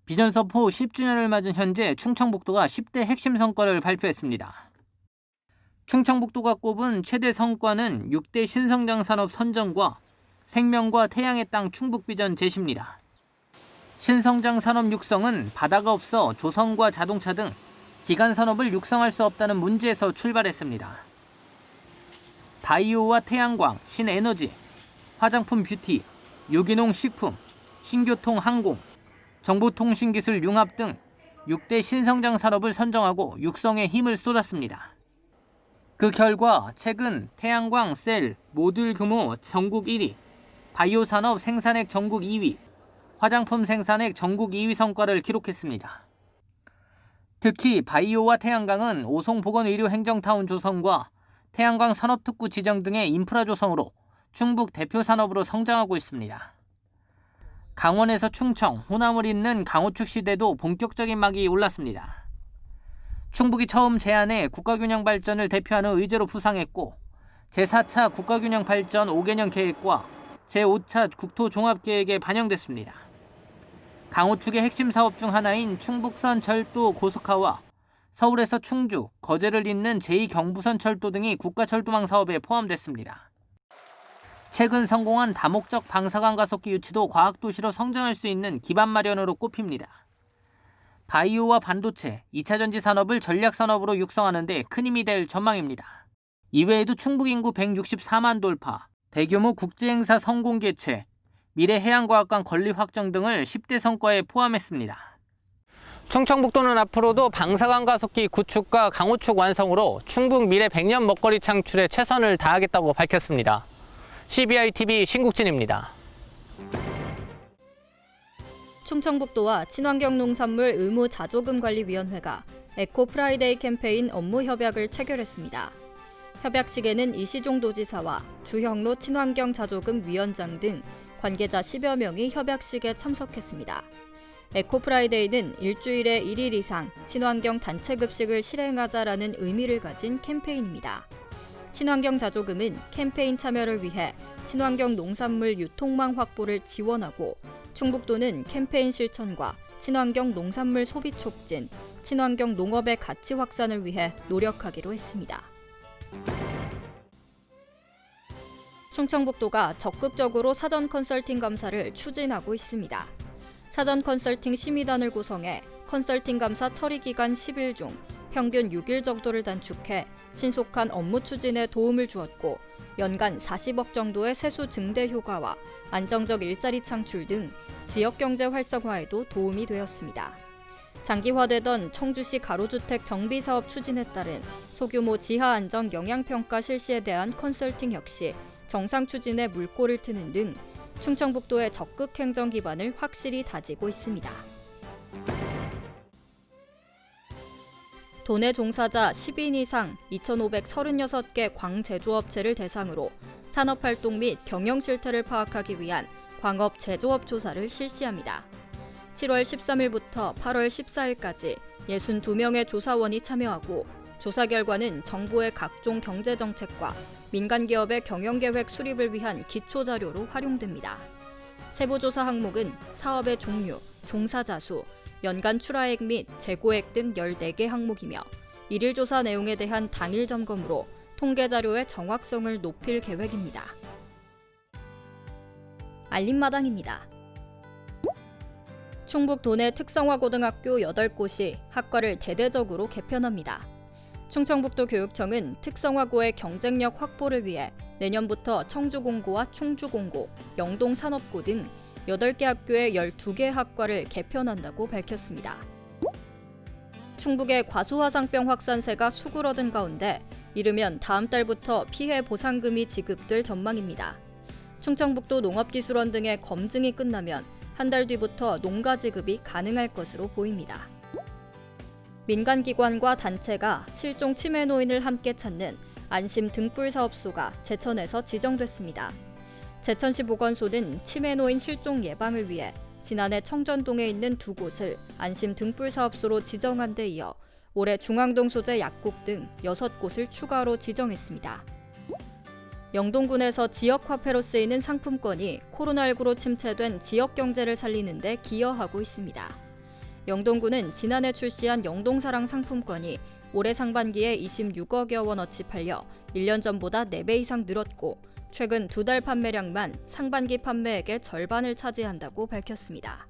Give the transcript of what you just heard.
비전서포 10주년을 맞은 현재 충청북도가 10대 핵심 성과를 발표했습니다. 충청북도가 꼽은 최대 성과는 6대 신성장 산업 선정과 생명과 태양의 땅 충북비전 제시입니다. 신성장 산업 육성은 바다가 없어 조선과 자동차 등 기간 산업을 육성할 수 없다는 문제에서 출발했습니다. 바이오와 태양광, 신에너지, 화장품 뷰티, 유기농 식품, 신교통 항공, 정보통신기술 융합 등 6대 신성장 산업을 선정하고 육성에 힘을 쏟았습니다. 그 결과 최근 태양광, 셀, 모듈 규모 전국 1위, 바이오 산업 생산액 전국 2위, 화장품 생산액 전국 2위 성과를 기록했습니다. 특히 바이오와 태양광은 오송보건의료행정타운 조성과 태양광 산업특구 지정 등의 인프라 조성으로 충북 대표 산업으로 성장하고 있습니다. 강원에서 충청, 호남을 잇는 강호축 시대도 본격적인 막이 올랐습니다. 충북이 처음 제안해 국가균형 발전을 대표하는 의제로 부상했고 제4차 국가균형 발전 5개년 계획과 제5차 국토종합계획에 반영됐습니다. 강호축의 핵심 사업 중 하나인 충북선 철도 고속화와 서울에서 충주, 거제를 잇는 제2경부선 철도 등이 국가철도망 사업에 포함됐습니다. 최근 성공한 다목적 방사관 가속기 유치도 과학도시로 성장할 수 있는 기반 마련으로 꼽힙니다. 바이오와 반도체, 2차전지 산업을 전략산업으로 육성하는 데 큰 힘이 될 전망입니다. 이외에도 충북 인구 164만 돌파, 대규모 국제행사 성공 개최, 미래해양과학관 건립 확정 등을 10대 성과에 포함했습니다. 충청북도는 앞으로도 방사관 가속기 구축과 강호축 완성으로 충북 미래 100년 먹거리 창출에 최선을 다하겠다고 밝혔습니다. CBI-TV 신국진입니다. 충청북도와 친환경농산물 의무자조금관리위원회가 에코프라이데이 캠페인 업무 협약을 체결했습니다. 협약식에는 이시종 도지사와 주형로 친환경자조금 위원장 등 관계자 10여 명이 협약식에 참석했습니다. 에코프라이데이는 일주일에 1일 이상 친환경 단체급식을 실행하자라는 의미를 가진 캠페인입니다. 친환경 자조금은 캠페인 참여를 위해 친환경 농산물 유통망 확보를 지원하고 충북도는 캠페인 실천과 친환경 농산물 소비 촉진, 친환경 농업의 가치 확산을 위해 노력하기로 했습니다. 충청북도가 적극적으로 사전 컨설팅 감사를 추진하고 있습니다. 사전 컨설팅 심의단을 구성해 컨설팅 감사 처리 기간 10일 중 평균 6일 정도를 단축해 신속한 업무 추진에 도움을 주었고 연간 40억 정도의 세수 증대 효과와 안정적 일자리 창출 등 지역경제 활성화에도 도움이 되었습니다. 장기화되던 청주시 가로주택 정비사업 추진에 따른 소규모 지하 안전 영향평가 실시에 대한 컨설팅 역시 정상 추진에 물꼬를 트는 등 충청북도의 적극 행정 기반을 확실히 다지고 있습니다. 도내 종사자 10인 이상 2,536개 광제조업체를 대상으로 산업활동 및 경영 실태를 파악하기 위한 광업 제조업 조사를 실시합니다. 7월 13일부터 8월 14일까지 62명의 조사원이 참여하고 조사 결과는 정부의 각종 경제정책과 민간기업의 경영계획 수립을 위한 기초자료로 활용됩니다. 세부조사 항목은 사업의 종류, 종사자 수, 연간 출하액 및 재고액 등 14개 항목이며 일일 조사 내용에 대한 당일 점검으로 통계자료의 정확성을 높일 계획입니다. 알림마당입니다. 충북 도내 특성화고등학교 8곳이 학과를 대대적으로 개편합니다. 충청북도 교육청은 특성화고의 경쟁력 확보를 위해 내년부터 청주공고와 충주공고, 영동산업고 등 8개 학교의 12개 학과를 개편한다고 밝혔습니다. 충북의 과수화상병 확산세가 수그러든 가운데 이르면 다음 달부터 피해 보상금이 지급될 전망입니다. 충청북도 농업기술원 등의 검증이 끝나면 한 달 뒤부터 농가 지급이 가능할 것으로 보입니다. 민간기관과 단체가 실종 치매 노인을 함께 찾는 안심 등불 사업소가 제천에서 지정됐습니다. 제천시 보건소는 치매 노인 실종 예방을 위해 지난해 청전동에 있는 2곳을 안심 등불 사업소로 지정한 데 이어 올해 중앙동 소재 약국 등 6곳을 추가로 지정했습니다. 영동군에서 지역화폐로 쓰이는 상품권이 코로나19로 침체된 지역 경제를 살리는 데 기여하고 있습니다. 영동구는 지난해 출시한 영동사랑 상품권이 올해 상반기에 26억여 원어치 팔려 1년 전보다 4배 이상 늘었고 최근 2달 판매량만 상반기 판매액의 절반을 차지한다고 밝혔습니다.